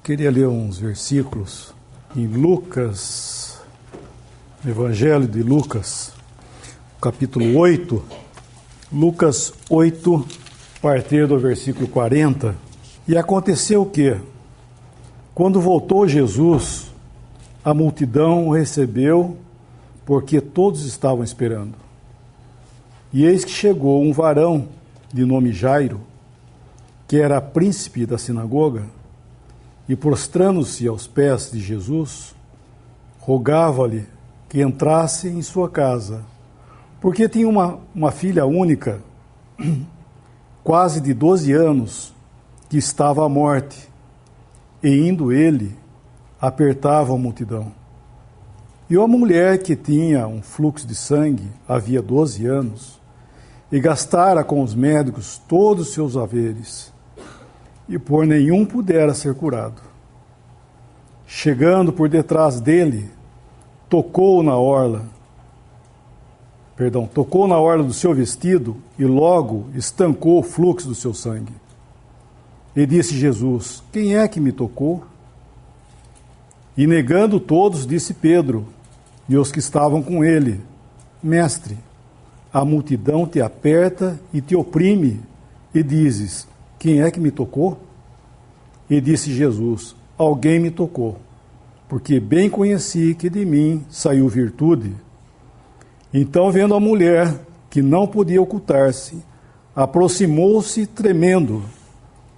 Queria ler uns versículos em Lucas, Evangelho de Lucas, capítulo 8, Lucas 8, a partir do versículo 40. E aconteceu o quê? Quando voltou Jesus, a multidão o recebeu, porque todos estavam esperando. E eis que chegou um varão de nome Jairo, que era príncipe da sinagoga, e prostrando-se aos pés de Jesus, rogava-lhe que entrasse em sua casa, porque tinha uma filha única, quase de 12 anos, que estava à morte, e indo ele, apertava a multidão. E uma mulher que tinha um fluxo de sangue havia 12 anos, e gastara com os médicos todos os seus haveres, e por nenhum pudera ser curado. Chegando por detrás dele, tocou na orla do seu vestido, e logo estancou o fluxo do seu sangue. E disse Jesus: quem é que me tocou? E negando todos, disse Pedro, e os que estavam com ele: Mestre, a multidão te aperta e te oprime, e dizes: quem é que me tocou? E disse Jesus: alguém me tocou, porque bem conheci que de mim saiu virtude. Então, vendo a mulher, que não podia ocultar-se, aproximou-se tremendo,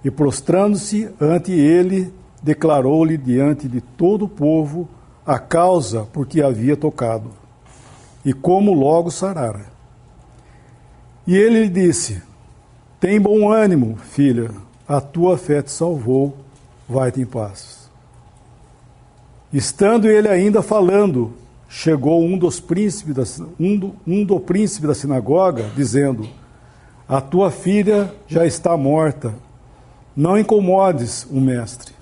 e prostrando-se ante ele, declarou-lhe diante de todo o povo a causa por que havia tocado, e como logo sarara. E ele lhe disse: tem bom ânimo, filha, a tua fé te salvou, vai-te em paz. Estando ele ainda falando, chegou um do príncipe da sinagoga, dizendo: a tua filha já está morta, não incomodes o mestre.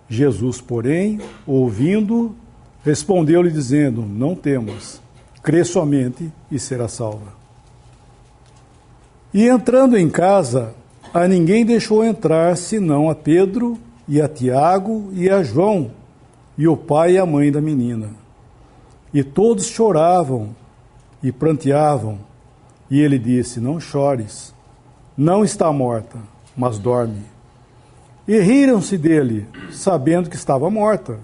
Jesus, porém, ouvindo, respondeu-lhe dizendo: não temas, crê somente e será salva. E entrando em casa, a ninguém deixou entrar, senão a Pedro, e a Tiago, e a João, e o pai e a mãe da menina. E todos choravam e pranteavam. E ele disse: não chores, não está morta, mas dorme. E riram-se dele, sabendo que estava morta.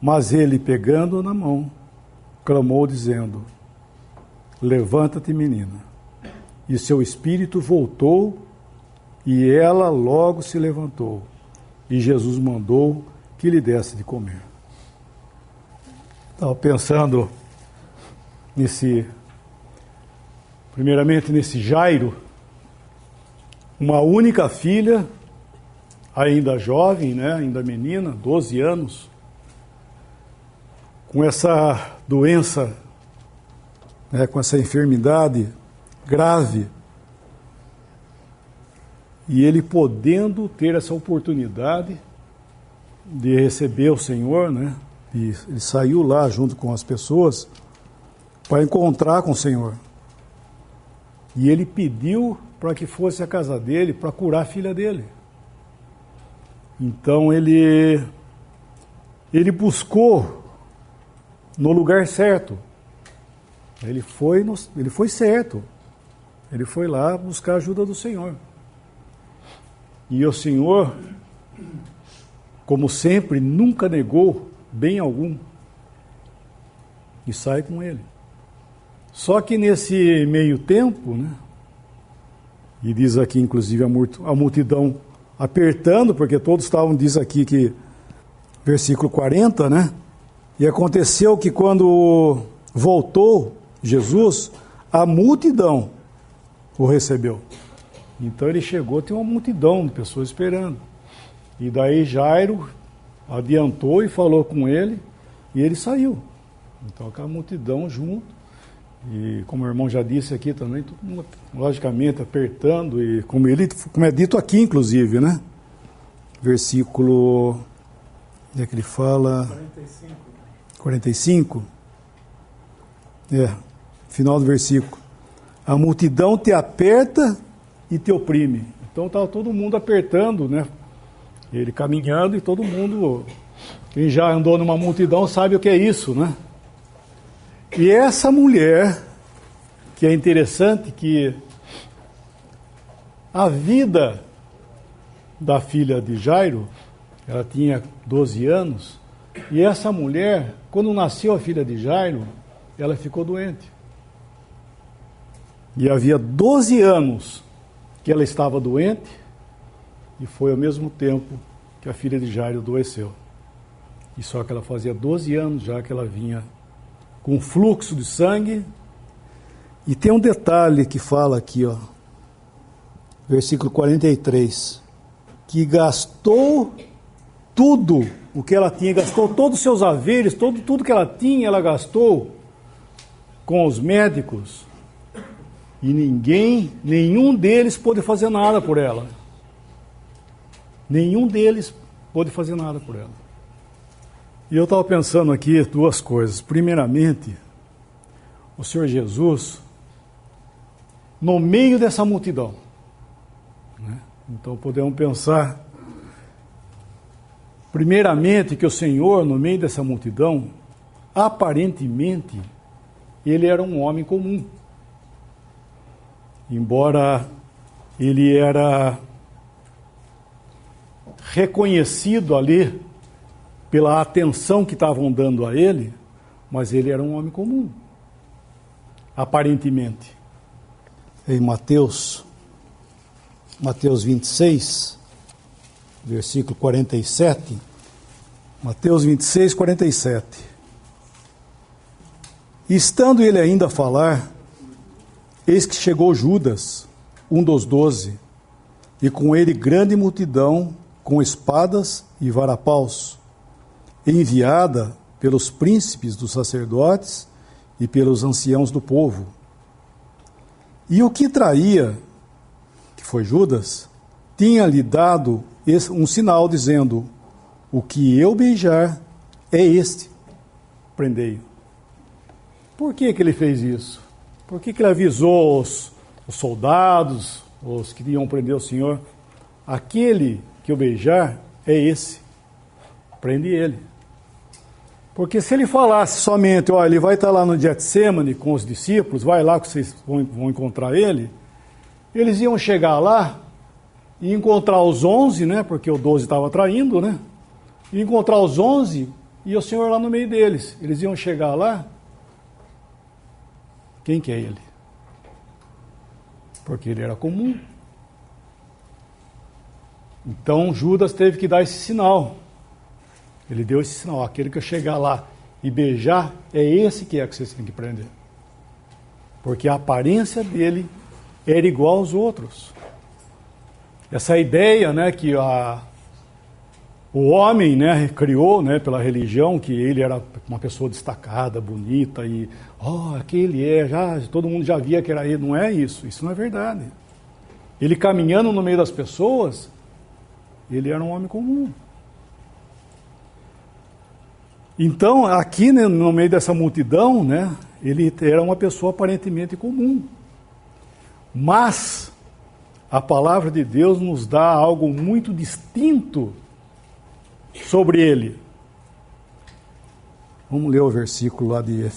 Mas ele, pegando-a na mão, clamou, dizendo: levanta-te, menina. E seu espírito voltou, e ela logo se levantou. E Jesus mandou que lhe desse de comer. Estava pensando primeiramente nesse Jairo, uma única filha, ainda jovem, né, ainda menina, 12 anos, com essa doença, né, com essa enfermidade grave, e ele podendo ter essa oportunidade de receber o Senhor, né? E ele saiu lá junto com as pessoas para encontrar com o Senhor. E ele pediu para que fosse a casa dele para curar a filha dele. Então ele buscou no lugar certo. Ele foi certo. Ele foi lá buscar a ajuda do Senhor. E o Senhor, como sempre, nunca negou bem algum, e sai com ele. Só que nesse meio tempo, né, e diz aqui inclusive a multidão apertando, porque todos estavam, diz aqui que, versículo 40, né, e aconteceu que quando voltou Jesus, a multidão o recebeu. Então ele chegou, tem uma multidão de pessoas esperando. E daí Jairo adiantou e falou com ele, e ele saiu. Então aquela multidão junto, e como o irmão já disse aqui também, todo mundo, logicamente, apertando, e como é dito aqui, inclusive, né? Versículo, onde é que ele fala? 45. Final do versículo. A multidão te aperta e te oprime. Então estava todo mundo apertando, né? Ele caminhando e todo mundo, quem já andou numa multidão sabe o que é isso, né? E essa mulher, que é interessante que a vida da filha de Jairo, ela tinha 12 anos, e essa mulher, quando nasceu a filha de Jairo, ela ficou doente. E havia 12 anos que ela estava doente, e foi ao mesmo tempo que a filha de Jairo adoeceu. E só que ela fazia 12 anos já que ela vinha com fluxo de sangue. E tem um detalhe que fala aqui, ó, versículo 43, que gastou tudo o que ela tinha, gastou todos os seus haveres, tudo que ela tinha, ela gastou com os médicos. E nenhum deles pôde fazer nada por ela. Nenhum deles pôde fazer nada por ela. E eu estava pensando aqui duas coisas. Primeiramente, o Senhor Jesus, no meio dessa multidão, né? Então podemos pensar, primeiramente, que o Senhor, no meio dessa multidão, aparentemente, ele era um homem comum. Embora ele era reconhecido ali pela atenção que estavam dando a ele, mas ele era um homem comum, aparentemente. Em Mateus 26, versículo 47, Mateus 26, 47. Estando ele ainda a falar, eis que chegou Judas, um dos 12, e com ele grande multidão, com espadas e varapaus, enviada pelos príncipes dos sacerdotes e pelos anciãos do povo. E o que traía, que foi Judas, tinha-lhe dado um sinal, dizendo: o que eu beijar é este, prendei-o. Por que ele fez isso? Por que ele avisou os soldados, os que iam prender o Senhor? Aquele que eu beijar é esse, prende ele. Porque se ele falasse somente, olha, ele vai estar lá no Getsemane com os discípulos, vai lá que vocês vão encontrar ele, eles iam chegar lá e encontrar os 11, né, porque o 12 estava traindo, né, e encontrar os 11 e o Senhor lá no meio deles. Eles iam chegar lá, quem que é ele? Porque ele era comum. Então Judas teve que dar esse sinal. Ele deu esse sinal: aquele que eu chegar lá e beijar, é esse que vocês têm que prender. Porque a aparência dele era igual aos outros. Essa ideia, né, que o homem, né, criou, né, pela religião, que ele era uma pessoa destacada, bonita, e aquele todo mundo já via que era ele. Não é isso, isso não é verdade. Ele caminhando no meio das pessoas, ele era um homem comum. Então, aqui, né, no meio dessa multidão, né, ele era uma pessoa aparentemente comum. Mas a palavra de Deus nos dá algo muito distinto sobre ele. Vamos ler o versículo lá de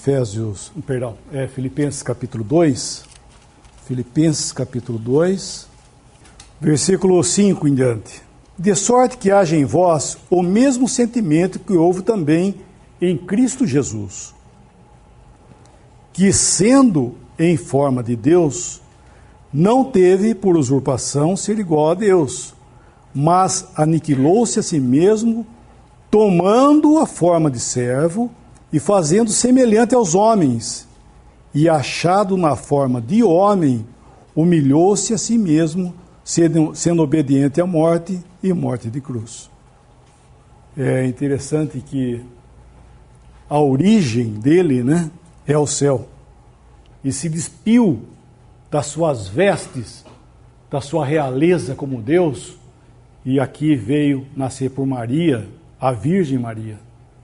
Filipenses capítulo 2. Filipenses capítulo 2, versículo 5 em diante. De sorte que haja em vós o mesmo sentimento que houve também em Cristo Jesus, que, sendo em forma de Deus, não teve por usurpação ser igual a Deus, mas aniquilou-se a si mesmo, tomando a forma de servo e fazendo semelhante aos homens, e achado na forma de homem, humilhou-se a si mesmo, sendo obediente à morte e morte de cruz. É interessante que a origem dele, né, é o céu, e se despiu das suas vestes, da sua realeza como Deus, e aqui veio nascer por Maria, a Virgem Maria.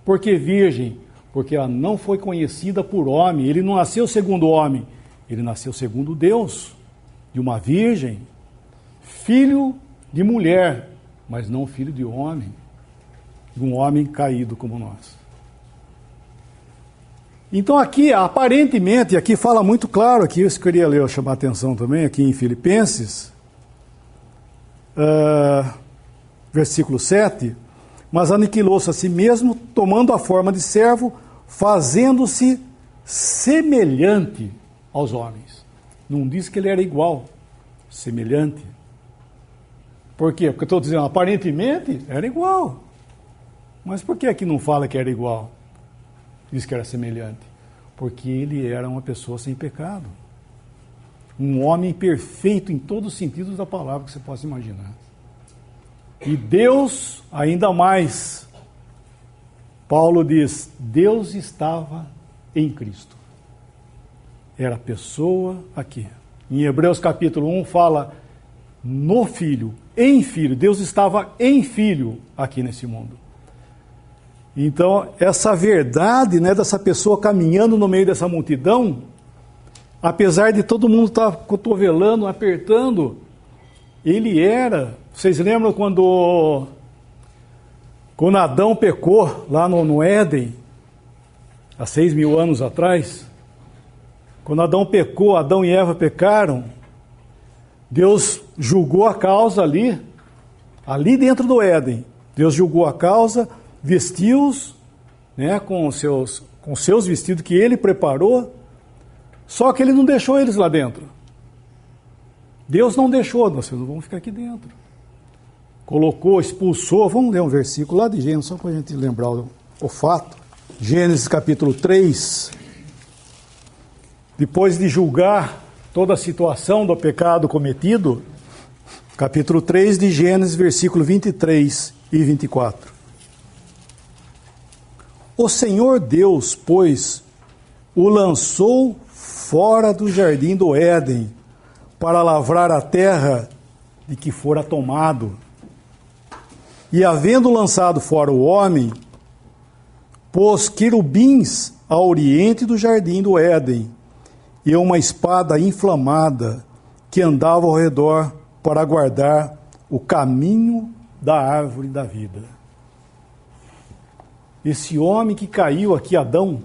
Por que virgem? Porque ela não foi conhecida por homem. Ele não nasceu segundo homem, ele nasceu segundo Deus, de uma virgem, filho de mulher, mas não filho de homem, de um homem caído como nós. Então aqui, aparentemente, aqui fala muito claro, aqui eu queria ler, chamar a atenção também, aqui em Filipenses, versículo 7, mas aniquilou-se a si mesmo, tomando a forma de servo, fazendo-se semelhante aos homens. Não diz que ele era igual, semelhante. Por quê? Porque eu estou dizendo, aparentemente, era igual. Mas por que aqui não fala que era igual? Diz que era semelhante. Porque ele era uma pessoa sem pecado. Um homem perfeito em todos os sentidos da palavra que você possa imaginar. E Deus, ainda mais, Paulo diz, Deus estava em Cristo. Era a pessoa aqui. Em Hebreus capítulo 1 fala no Filho, em Filho. Deus estava em Filho aqui nesse mundo. Então, essa verdade, né, dessa pessoa caminhando no meio dessa multidão, apesar de todo mundo estar cotovelando, apertando, ele era... Vocês lembram quando Adão pecou lá no Éden, há 6.000 anos atrás? Quando Adão pecou, Adão e Eva pecaram, Deus julgou a causa ali dentro do Éden. Deus julgou a causa, vestiu-os, né, com seus vestidos que ele preparou, só que ele não deixou eles lá dentro. Deus não deixou, vocês não vão ficar aqui dentro. Colocou, expulsou, vamos ler um versículo lá de Gênesis, só para a gente lembrar o fato. Gênesis capítulo 3, depois de julgar toda a situação do pecado cometido, capítulo 3 de Gênesis, versículo 23 e 24. O Senhor Deus, pois, o lançou fora do jardim do Éden, para lavrar a terra de que fora tomado. E havendo lançado fora o homem, pôs querubins ao oriente do jardim do Éden, e uma espada inflamada que andava ao redor para guardar o caminho da árvore da vida. Esse homem que caiu aqui, Adão,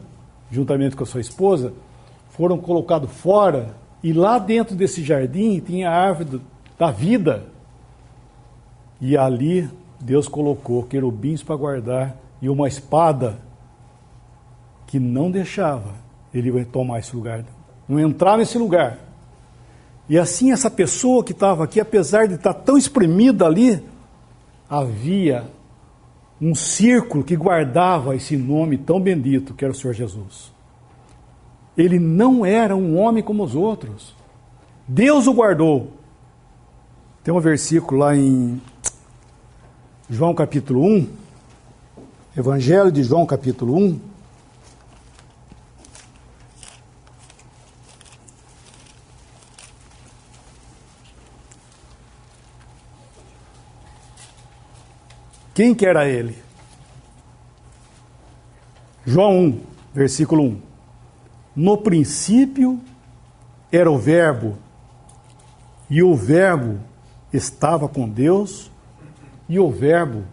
juntamente com a sua esposa, foram colocados fora, e lá dentro desse jardim tinha a árvore da vida. E ali Deus colocou querubins para guardar e uma espada que não deixava ele tomar esse lugar, não entrar nesse lugar. E assim essa pessoa que estava aqui, apesar de estar tão espremida ali, havia um círculo que guardava esse nome tão bendito que era o Senhor Jesus. Ele não era um homem como os outros. Deus o guardou. Tem um versículo lá em João capítulo 1, Evangelho de João capítulo 1, quem que era ele? João 1, versículo 1. No princípio era o Verbo, e o Verbo estava com Deus, e o Verbo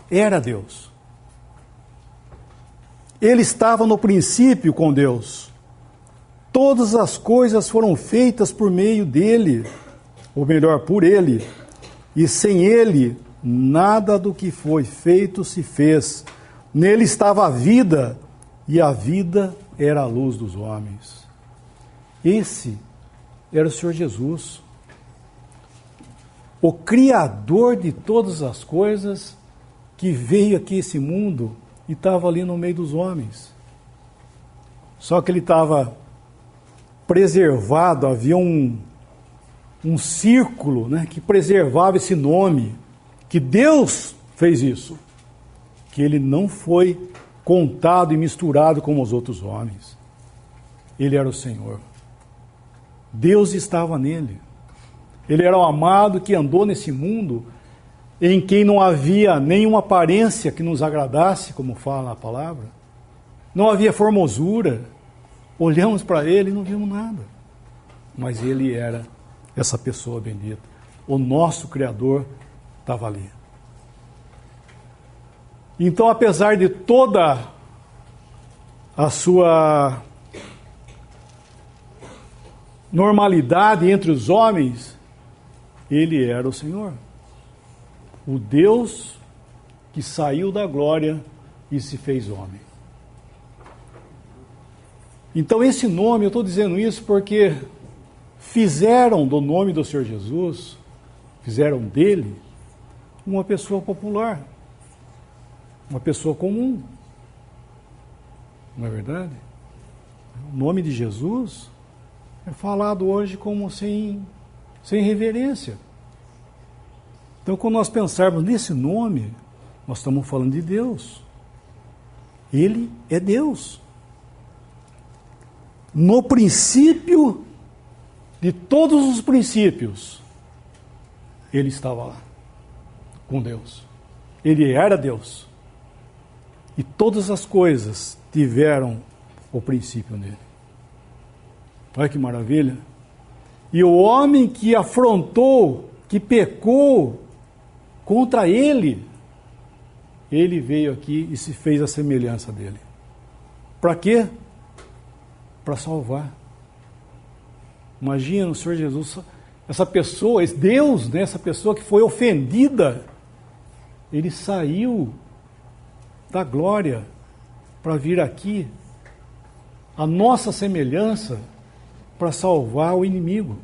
era Deus. Ele estava no princípio com Deus. Todas as coisas foram feitas por meio dele, ou melhor, por ele, e sem ele nada do que foi feito se fez. Nele estava a vida, e a vida era a luz dos homens. Esse era o Senhor Jesus, o Criador de todas as coisas, que veio aqui a esse mundo e estava ali no meio dos homens. Só que ele estava preservado, havia um círculo, né, que preservava esse nome, que Deus fez isso, que ele não foi contado e misturado como os outros homens. Ele era o Senhor. Deus estava nele. Ele era o amado que andou nesse mundo em quem não havia nenhuma aparência que nos agradasse, como fala a palavra. Não havia formosura. Olhamos para ele e não vimos nada. Mas ele era essa pessoa bendita. O nosso Criador estava ali. Então, apesar de toda a sua normalidade entre os homens, ele era o Senhor, o Deus que saiu da glória e se fez homem. Então esse nome, eu estou dizendo isso porque fizeram do nome do Senhor Jesus, fizeram dele uma pessoa popular, uma pessoa comum. Não é verdade? O nome de Jesus é falado hoje como sem reverência. Então, quando nós pensarmos nesse nome, nós estamos falando de Deus. Ele é Deus. No princípio de todos os princípios, ele estava lá, com Deus. Ele era Deus. E todas as coisas tiveram o princípio nele. Olha que maravilha. E o homem que afrontou, que pecou contra ele, ele veio aqui e se fez a semelhança dele. Para quê? Para salvar. Imagina o Senhor Jesus, essa pessoa, esse Deus, né, essa pessoa que foi ofendida, ele saiu da glória para vir aqui, a nossa semelhança, para salvar o inimigo.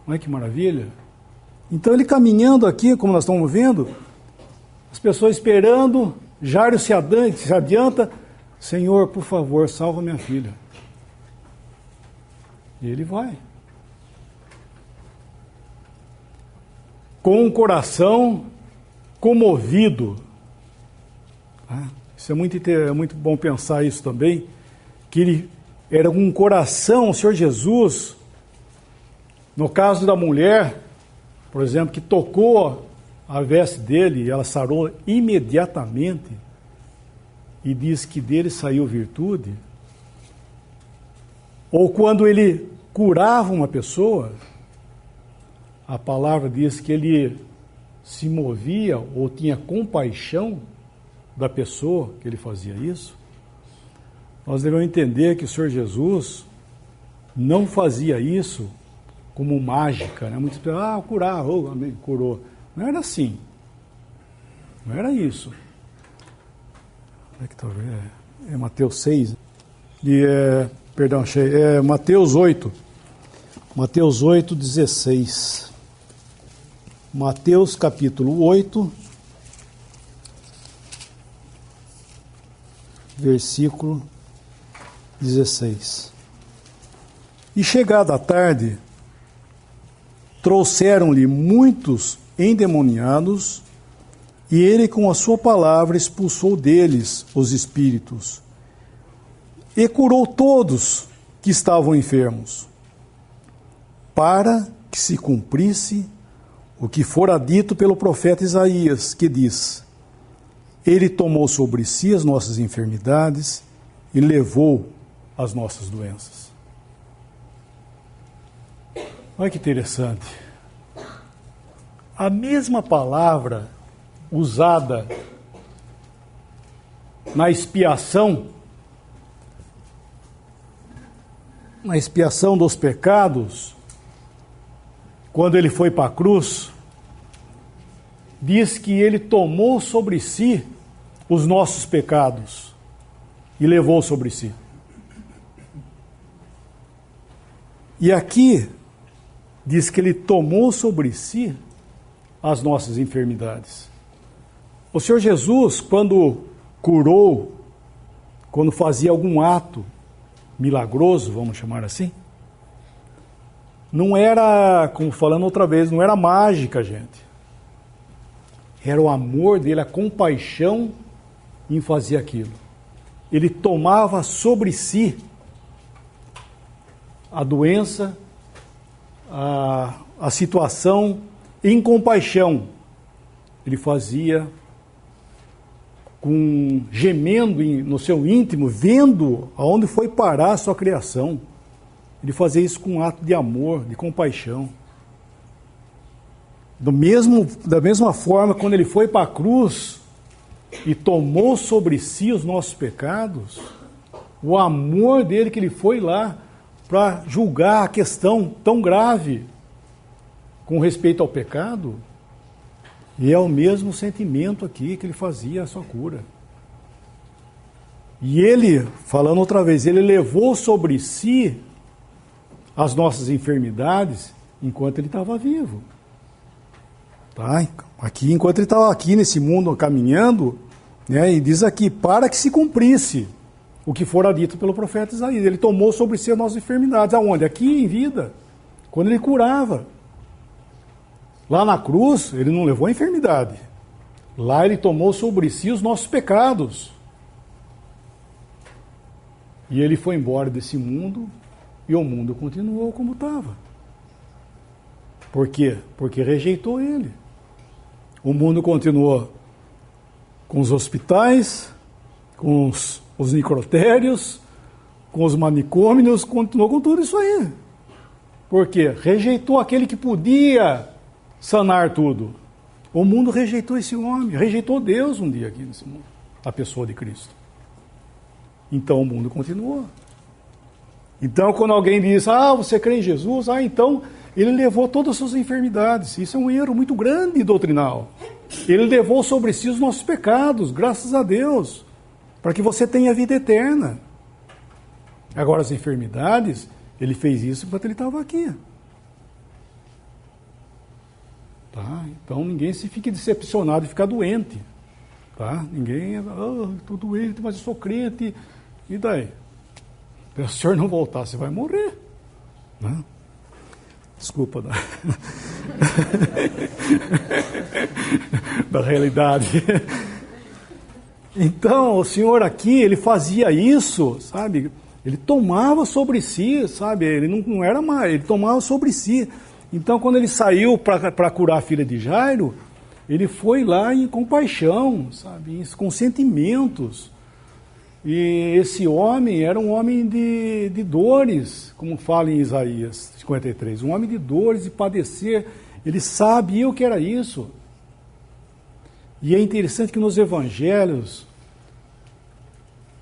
Olha que maravilha. Então ele caminhando aqui, como nós estamos vendo, as pessoas esperando, Jairo se adianta, Senhor, por favor, salva minha filha. E ele vai. Com o coração comovido. Isso é muito bom pensar isso também, que ele era um coração, o Senhor Jesus, no caso da mulher, por exemplo, que tocou a veste dele, ela sarou imediatamente, e diz que dele saiu virtude. Ou quando ele curava uma pessoa, a palavra diz que ele se movia ou tinha compaixão da pessoa que ele fazia isso. Nós devemos entender que o Senhor Jesus não fazia isso como mágica, né? Muitos pensam, curar, amém, curou. Não era assim. Não era isso. É Mateus 6. Mateus 8. Mateus 8, 16. Mateus capítulo 8, versículo 16. E chegada a tarde, trouxeram-lhe muitos endemoniados, e ele com a sua palavra expulsou deles os espíritos, e curou todos que estavam enfermos, para que se cumprisse o que fora dito pelo profeta Isaías, que diz: Ele tomou sobre si as nossas enfermidades e levou as nossas doenças. Olha que interessante. A mesma palavra usada na expiação dos pecados, quando ele foi para a cruz, diz que ele tomou sobre si os nossos pecados e levou sobre si. E aqui diz que ele tomou sobre si as nossas enfermidades. O Senhor Jesus, quando curou, quando fazia algum ato milagroso, vamos chamar assim, não era, como falando outra vez, não era mágica, gente. Era o amor dele, a compaixão em fazer aquilo. Ele tomava sobre si a doença, a situação em compaixão. Ele fazia gemendo no seu íntimo, vendo aonde foi parar a sua criação. Ele fazia isso com um ato de amor, de compaixão. Da mesma forma, quando ele foi para a cruz e tomou sobre si os nossos pecados, o amor dele que ele foi lá para julgar a questão tão grave com respeito ao pecado, e é o mesmo sentimento aqui que ele fazia a sua cura. E ele, falando outra vez, ele levou sobre si as nossas enfermidades enquanto ele estava vivo. Tá? Aqui, enquanto ele estava aqui nesse mundo caminhando, né, e diz aqui, para que se cumprisse o que fora dito pelo profeta Isaías. Ele tomou sobre si as nossas enfermidades. Aonde? Aqui em vida, quando ele curava. Lá na cruz, ele não levou a enfermidade. Lá ele tomou sobre si os nossos pecados. E ele foi embora desse mundo e o mundo continuou como estava. Por quê? Porque rejeitou ele. O mundo continuou com os hospitais, com os necrotérios, com os manicômios, continuou com tudo isso aí. Por quê? Rejeitou aquele que podia sanar tudo. O mundo rejeitou esse homem, rejeitou Deus um dia aqui nesse mundo, a pessoa de Cristo. Então o mundo continuou. Então quando alguém diz, você crê em Jesus, então ele levou todas as suas enfermidades. Isso é um erro muito grande doutrinal. Ele levou sobre si os nossos pecados, graças a Deus, para que você tenha vida eterna. Agora as enfermidades, ele fez isso enquanto ele estava aqui. Tá? Então ninguém se fique decepcionado de ficar doente. Tá? Ninguém, estou doente, mas eu sou crente. E daí? Se o senhor não voltar, você vai morrer. Né? Desculpa da realidade. Então, o Senhor aqui, ele fazia isso, sabe? Ele tomava sobre si, sabe? Ele não era mais, ele tomava sobre si. Então, quando ele saiu para curar a filha de Jairo, ele foi lá em compaixão, sabe? Com sentimentos. E esse homem era um homem de dores, como fala em Isaías 53. Um homem de dores, de padecer. Ele sabia o que era isso. E é interessante que nos evangelhos,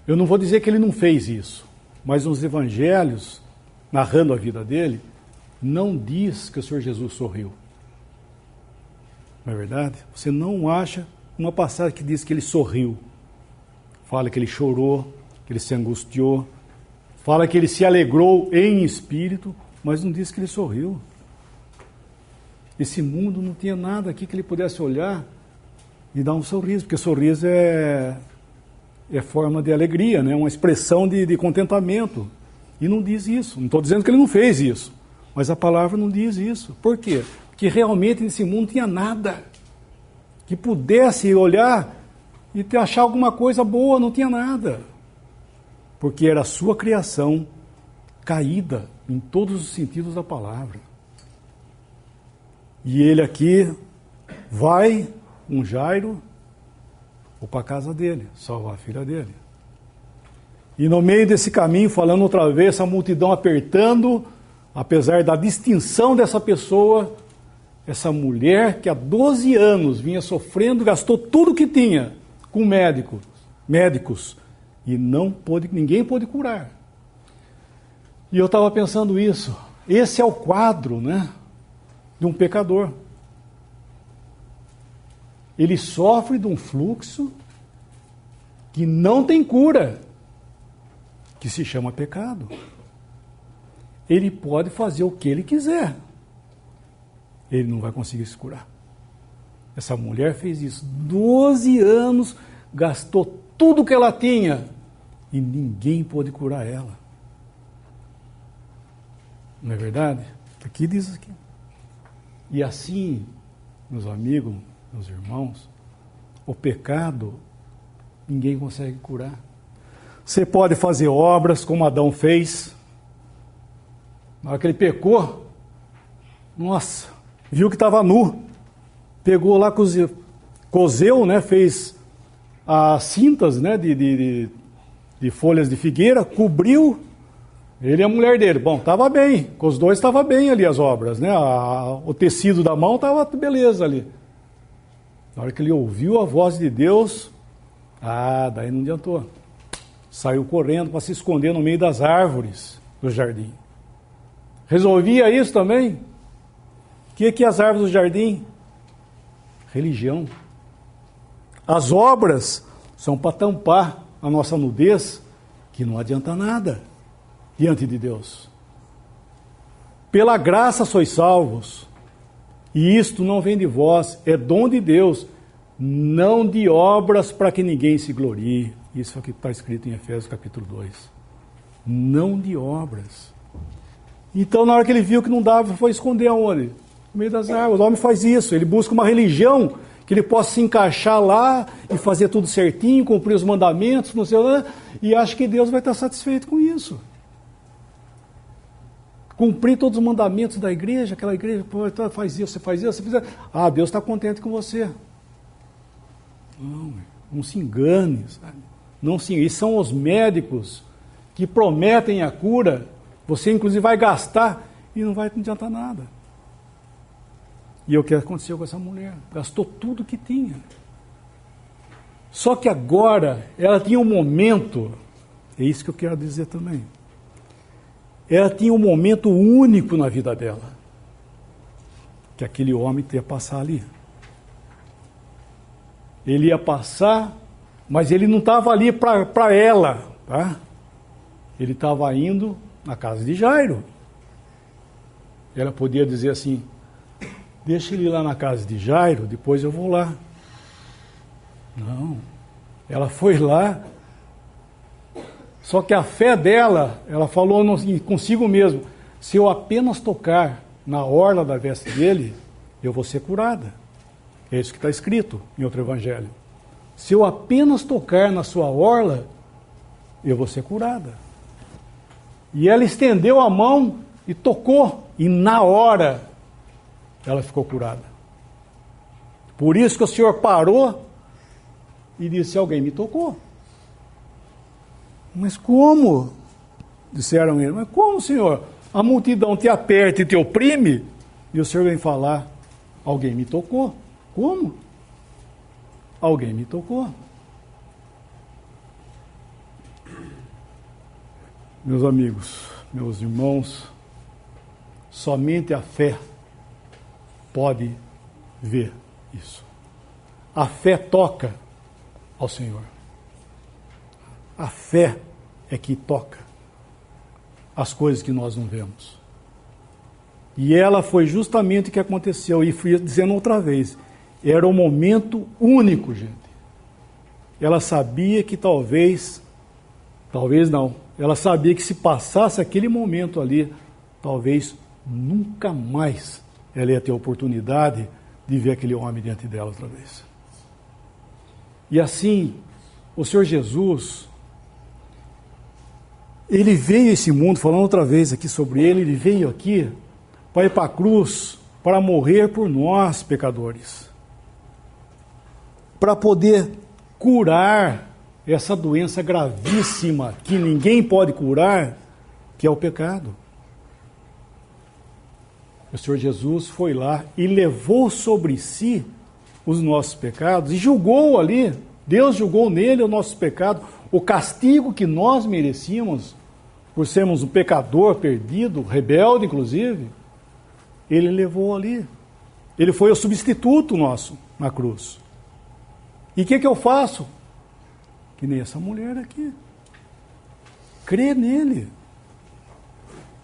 eu não vou dizer que ele não fez isso, mas nos evangelhos, narrando a vida dele, não diz que o Senhor Jesus sorriu. Não é verdade? Você não acha uma passagem que diz que ele sorriu. Fala que ele chorou, que ele se angustiou, fala que ele se alegrou em espírito, mas não diz que ele sorriu. Esse mundo não tinha nada aqui que ele pudesse olhar e dar um sorriso, porque sorriso é forma de alegria, né? Uma expressão de contentamento. E não diz isso. Não estou dizendo que ele não fez isso, mas a palavra não diz isso. Por quê? Porque realmente nesse mundo não tinha nada que pudesse olhar e achar alguma coisa boa, não tinha nada. Porque era a sua criação caída em todos os sentidos da palavra. E ele aqui vai com Jairo ou para a casa dele, salvar a filha dele. E no meio desse caminho, falando outra vez, essa multidão apertando, apesar da distinção dessa pessoa, essa mulher que há 12 anos vinha sofrendo, gastou tudo que tinha com médicos, e ninguém pôde curar. E eu estava pensando isso, esse é o quadro, né, de um pecador. Ele sofre de um fluxo que não tem cura, que se chama pecado. Ele pode fazer o que ele quiser, ele não vai conseguir se curar. Essa mulher fez isso, 12 anos, gastou tudo que ela tinha e ninguém pôde curar ela. Não é verdade? Aqui diz aqui. E assim, meus amigos, meus irmãos, o pecado ninguém consegue curar. Você pode fazer obras como Adão fez. Na hora que ele pecou, nossa, viu que estava nu. Pegou lá, cozeu, né, fez as cintas, né, de folhas de figueira, cobriu Ele e a mulher dele. Bom, estava bem. Com os dois estava bem ali as obras, né? O tecido da mão estava beleza ali. Na hora que ele ouviu a voz de Deus, daí não adiantou. Saiu correndo para se esconder no meio das árvores do jardim. Resolvia isso também? O que é as árvores do jardim? Religião. As obras são para tampar a nossa nudez, que não adianta nada diante de Deus. Pela graça sois salvos, e isto não vem de vós, é dom de Deus, não de obras para que ninguém se glorie. Isso é o que está escrito em Efésios capítulo 2. Não de obras. Então, na hora que ele viu que não dava, foi esconder aonde? No meio das árvores. O homem faz isso, ele busca uma religião que ele possa se encaixar lá e fazer tudo certinho, cumprir os mandamentos, não sei lá, e acha que Deus vai estar satisfeito com isso. Cumprir todos os mandamentos da igreja, aquela igreja, pô, faz isso, você faz isso, você fizer. Deus está contente com você. Não se engane, sabe? Não se engane. E são os médicos que prometem a cura, você inclusive vai gastar e não vai adiantar nada. E é o que aconteceu com essa mulher. Gastou tudo que tinha. Só que agora ela tinha um momento, é isso que eu quero dizer também. Ela tinha um momento único na vida dela, que aquele homem ia passar ali. Ele ia passar, mas ele não estava ali para ela, tá? Ele estava indo na casa de Jairo. Ela podia dizer assim, deixa ele ir lá na casa de Jairo, depois eu vou lá. Não, ela foi lá, só que a fé dela, ela falou consigo mesmo, se eu apenas tocar na orla da veste dele, eu vou ser curada. É isso que está escrito em outro evangelho. Se eu apenas tocar na sua orla, eu vou ser curada. E ela estendeu a mão e tocou, e na hora ela ficou curada. Por isso que o Senhor parou e disse, alguém me tocou. Mas como? Disseram ele, mas como, Senhor? A multidão te aperta e te oprime, e o Senhor vem falar, alguém me tocou. Como? Alguém me tocou. Meus amigos, meus irmãos, somente a fé pode ver isso. A fé toca ao Senhor. A fé é que toca as coisas que nós não vemos. E ela foi justamente o que aconteceu. E fui dizendo outra vez, era um momento único, gente. Ela sabia que talvez não, ela sabia que se passasse aquele momento ali, talvez nunca mais ela ia ter a oportunidade de ver aquele homem diante dela outra vez. E assim, o Senhor Jesus, ele veio a esse mundo, falando outra vez aqui sobre ele veio aqui para ir para a cruz, para morrer por nós, pecadores. Para poder curar essa doença gravíssima que ninguém pode curar, que é o pecado. O Senhor Jesus foi lá e levou sobre si os nossos pecados e julgou ali, Deus julgou nele os nossos pecados, o castigo que nós merecíamos por sermos um pecador perdido, rebelde inclusive, ele levou ali. Ele foi o substituto nosso na cruz. E o que eu faço? Que nem essa mulher aqui. Crer nele.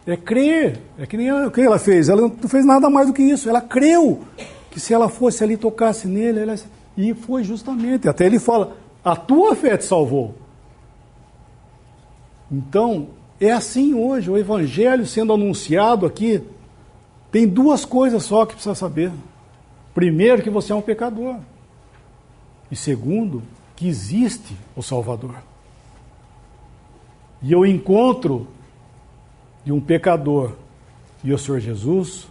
É crer. É que nem o que ela fez. Ela não fez nada mais do que isso. Ela creu que se ela fosse ali, tocasse nele, e foi justamente. Até ele fala, a tua fé te salvou. Então, é assim hoje. O evangelho sendo anunciado aqui, tem duas coisas só que precisa saber. Primeiro, que você é um pecador. E segundo, que existe o Salvador. E o encontro de um pecador e o Senhor Jesus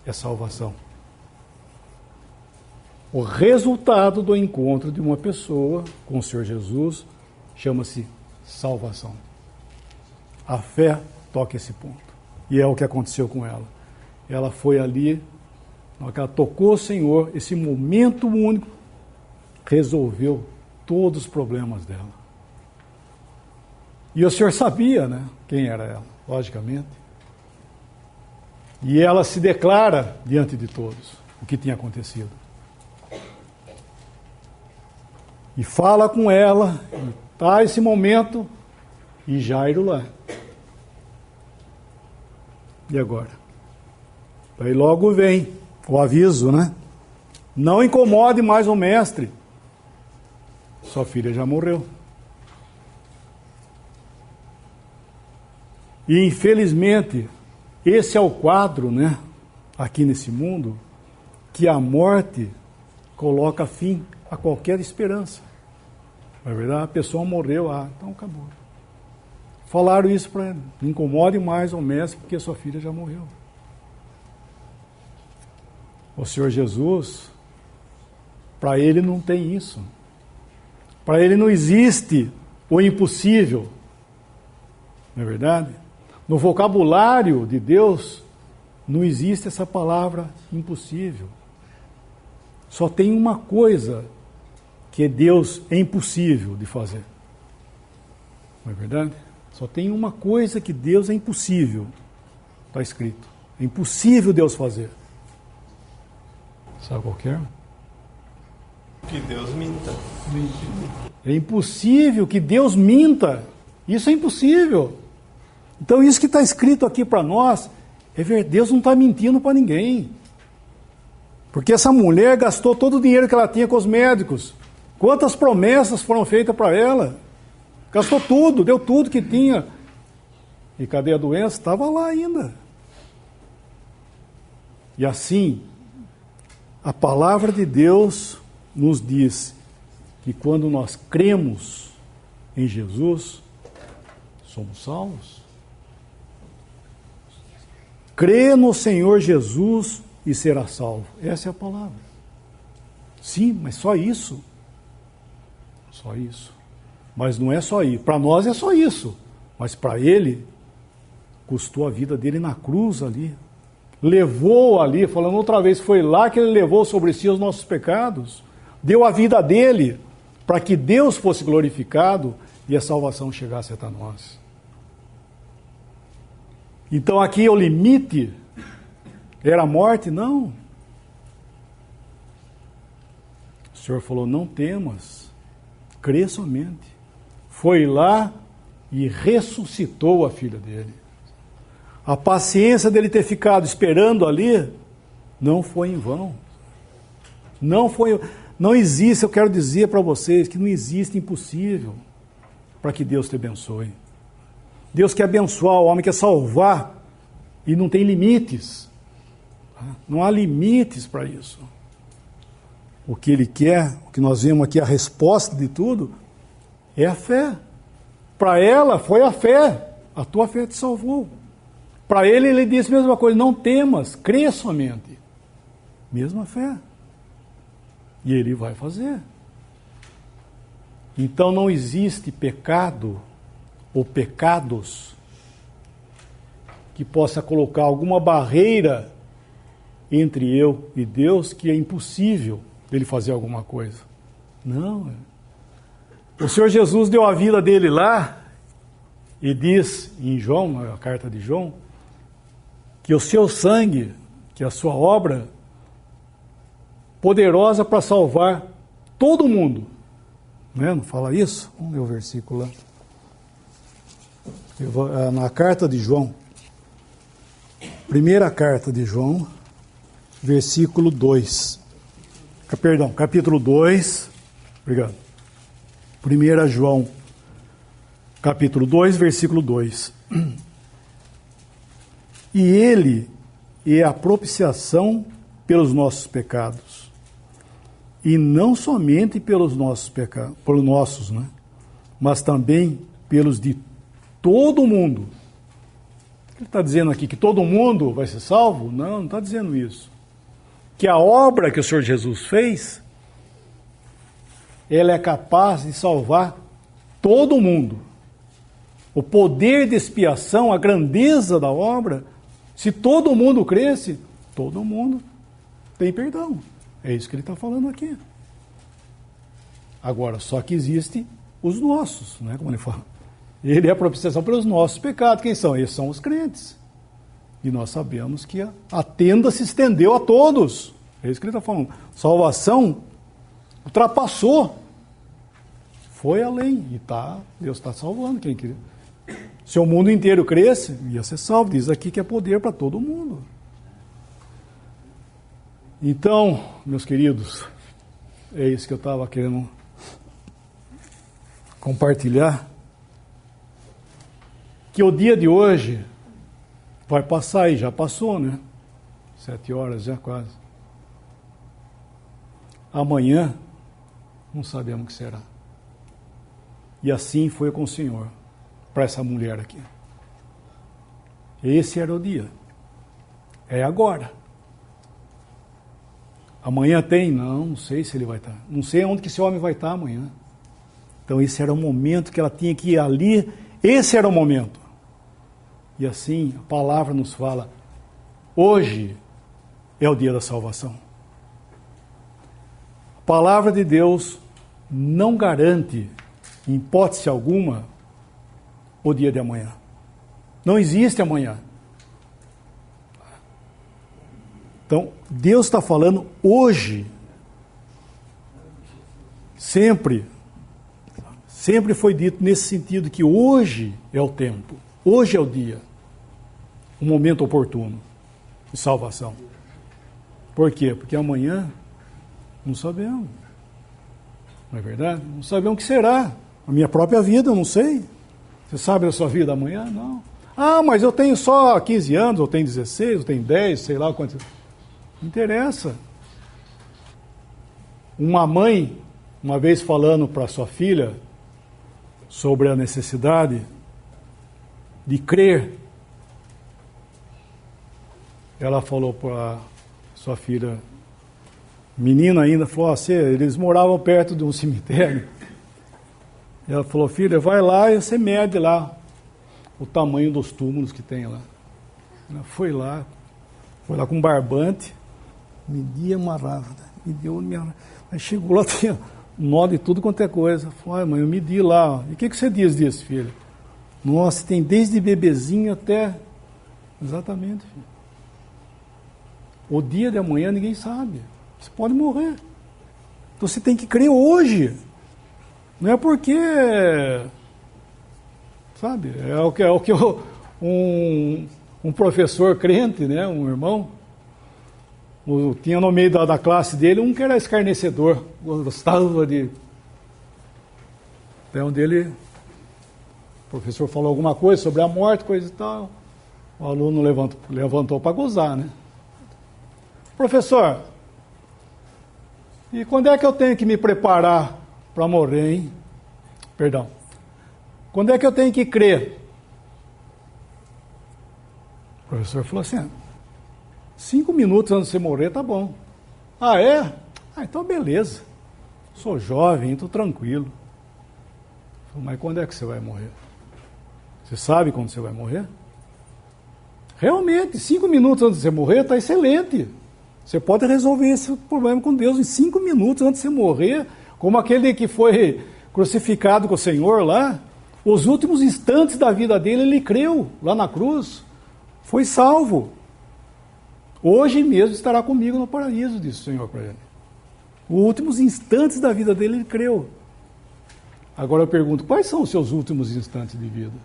é salvação. O resultado do encontro de uma pessoa com o Senhor Jesus chama-se salvação. A fé toca esse ponto. E é o que aconteceu com ela. Ela foi ali, na hora que ela tocou o Senhor, esse momento único, resolveu todos os problemas dela. E o Senhor sabia, né, quem era ela, logicamente. E ela se declara diante de todos o que tinha acontecido. E fala com ela, e tá esse momento, e Jairo lá. E agora? Aí logo vem o aviso, né? Não incomode mais o mestre. Sua filha já morreu. E infelizmente, esse é o quadro, né? Aqui nesse mundo, que a morte coloca fim a qualquer esperança. Não é verdade? A pessoa morreu, então acabou. Falaram isso para ele. Não incomode mais o mestre, porque sua filha já morreu. O Senhor Jesus, para ele não tem isso. Para ele não existe o impossível. Não é verdade? No vocabulário de Deus, não existe essa palavra impossível. Só tem uma coisa que Deus é impossível de fazer. Não é verdade? Só tem uma coisa que Deus é impossível. Está escrito. É impossível Deus fazer. Sabe qual que é? Que Deus minta. É impossível que Deus minta. Isso é impossível. Então isso que está escrito aqui para nós, é verdade. Deus não está mentindo para ninguém. Porque essa mulher gastou todo o dinheiro que ela tinha com os médicos. Quantas promessas foram feitas para ela? Gastou tudo, deu tudo que tinha. E cadê a doença? Estava lá ainda. E assim, a palavra de Deus nos diz que quando nós cremos em Jesus, somos salvos. Crê no Senhor Jesus e será salvo. Essa é a palavra. Sim, mas só isso. Só isso. Mas não é só isso. Para nós é só isso. Mas para ele, custou a vida dele na cruz ali. Levou ali, falando outra vez, foi lá que ele levou sobre si os nossos pecados. Deu a vida dele para que Deus fosse glorificado e a salvação chegasse até nós. Então aqui o limite era a morte? Não. O Senhor falou, não temas, crê somente. Foi lá e ressuscitou a filha dele. A paciência dele ter ficado esperando ali não foi em vão. Não existe, eu quero dizer para vocês que não existe impossível para que Deus te abençoe. Deus quer abençoar o homem, quer salvar e não tem limites. Não há limites para isso. O que ele quer, o que nós vemos aqui, a resposta de tudo, é a fé. Para ela foi a fé. A tua fé te salvou. Para ele disse a mesma coisa, não temas, crê somente. Mesma fé. E ele vai fazer. Então não existe pecado ou pecados que possa colocar alguma barreira entre eu e Deus que é impossível ele fazer alguma coisa. Não. O Senhor Jesus deu a vida dele lá e diz em João, na carta de João, que o seu sangue, que a sua obra, poderosa para salvar todo mundo. Não fala isso? Vamos ver o versículo lá. Na carta de João, primeira carta de João, versículo 2. Perdão, capítulo 2. Obrigado. 1 João, capítulo 2, versículo 2. E ele é a propiciação pelos nossos pecados. E não somente pelos nossos pecados, pelos nossos, né? Mas também pelos de todo mundo. Ele está dizendo aqui que todo mundo vai ser salvo? Não, não está dizendo isso. Que a obra que o Senhor Jesus fez, ela é capaz de salvar todo mundo. o poder de expiação, a grandeza da obra, se todo mundo cresce, todo mundo tem perdão. É isso que ele está falando aqui. Agora, só que existem os nossos, né, como ele fala. Ele é a propiciação pelos nossos pecados. Quem são? Esses são os crentes. E nós sabemos que a tenda se estendeu a todos. É isso que ele está falando. Salvação ultrapassou. Foi além. E Deus está salvando quem queria. Se o mundo inteiro cresce, ia ser salvo. Diz aqui que é poder para todo mundo. Então, meus queridos, é isso que eu estava querendo compartilhar. Que o dia de hoje vai passar e já passou, né? 7 horas já quase. Amanhã, não sabemos o que será. E assim foi com o Senhor, para essa mulher aqui. Esse era o dia. É agora. Amanhã tem? Não sei se ele vai estar. Não sei onde que esse homem vai estar amanhã. Então esse era o momento que ela tinha que ir ali. Esse era o momento. E assim a palavra nos fala, hoje é o dia da salvação. A palavra de Deus não garante, em hipótese alguma, o dia de amanhã. Não existe amanhã. Então, Deus está falando hoje. Sempre foi dito nesse sentido que hoje é o tempo. Hoje é o dia. O momento oportuno de salvação. Por quê? Porque amanhã não sabemos. Não é verdade? Não sabemos o que será. A minha própria vida, eu não sei. Você sabe da sua vida amanhã? Não. Ah, mas eu tenho só 15 anos, eu tenho 16, eu tenho 10, sei lá quantos. Não interessa. Uma mãe, uma vez falando para sua filha sobre a necessidade de crer, ela falou para sua filha, menina ainda, falou assim, eles moravam perto de um cemitério. Ela falou, filha, vai lá e você mede lá o tamanho dos túmulos que tem lá. Ela foi lá com um barbante, media uma rávida, mediu minha. Aí chegou lá, tinha nó de tudo quanto é coisa. Falei, mãe, eu medi lá. E o que você diz disso, filho? Nossa, tem desde bebezinho até. Exatamente, filho. O dia de amanhã ninguém sabe. Você pode morrer. Então você tem que crer hoje. Não é porque. Sabe? É o que um professor crente, né? Um irmão. Tinha no meio da classe dele um que era escarnecedor, gostava de. Até onde o professor falou alguma coisa sobre a morte, coisa e tal. O aluno levantou para gozar, né? Professor, e quando é que eu tenho que me preparar para morrer, hein? Perdão. Quando é que eu tenho que crer? O professor falou assim, 5 minutos antes de você morrer, tá bom. Ah, é? Ah, então beleza. Sou jovem, estou tranquilo. Mas quando é que você vai morrer? Você sabe quando você vai morrer? Realmente, 5 minutos antes de você morrer, está excelente. Você pode resolver esse problema com Deus em 5 minutos antes de você morrer, como aquele que foi crucificado com o Senhor lá. Os últimos instantes da vida dele, ele creu lá na cruz. Foi salvo. Hoje mesmo estará comigo no paraíso, disse o Senhor para ele. Os últimos instantes da vida dele, ele creu. Agora eu pergunto, quais são os seus últimos instantes de vida?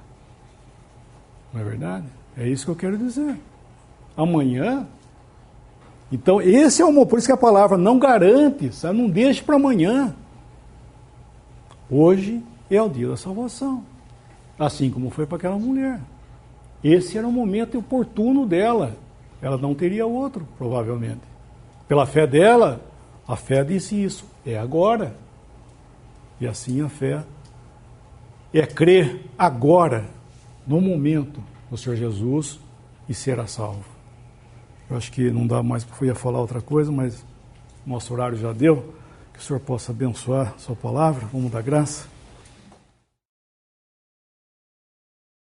Não é verdade? É isso que eu quero dizer. Amanhã. Então, esse é o por isso que a palavra não garante, sabe? Não deixe para amanhã. Hoje é o dia da salvação. Assim como foi para aquela mulher. Esse era o momento oportuno dela. Ela não teria outro, provavelmente. Pela fé dela, a fé disse isso. É agora. E assim a fé é crer agora, no momento, no Senhor Jesus e será salvo. Eu acho que não dá mais, porque eu ia falar outra coisa, mas nosso horário já deu. Que o Senhor possa abençoar a sua palavra. Vamos dar graça.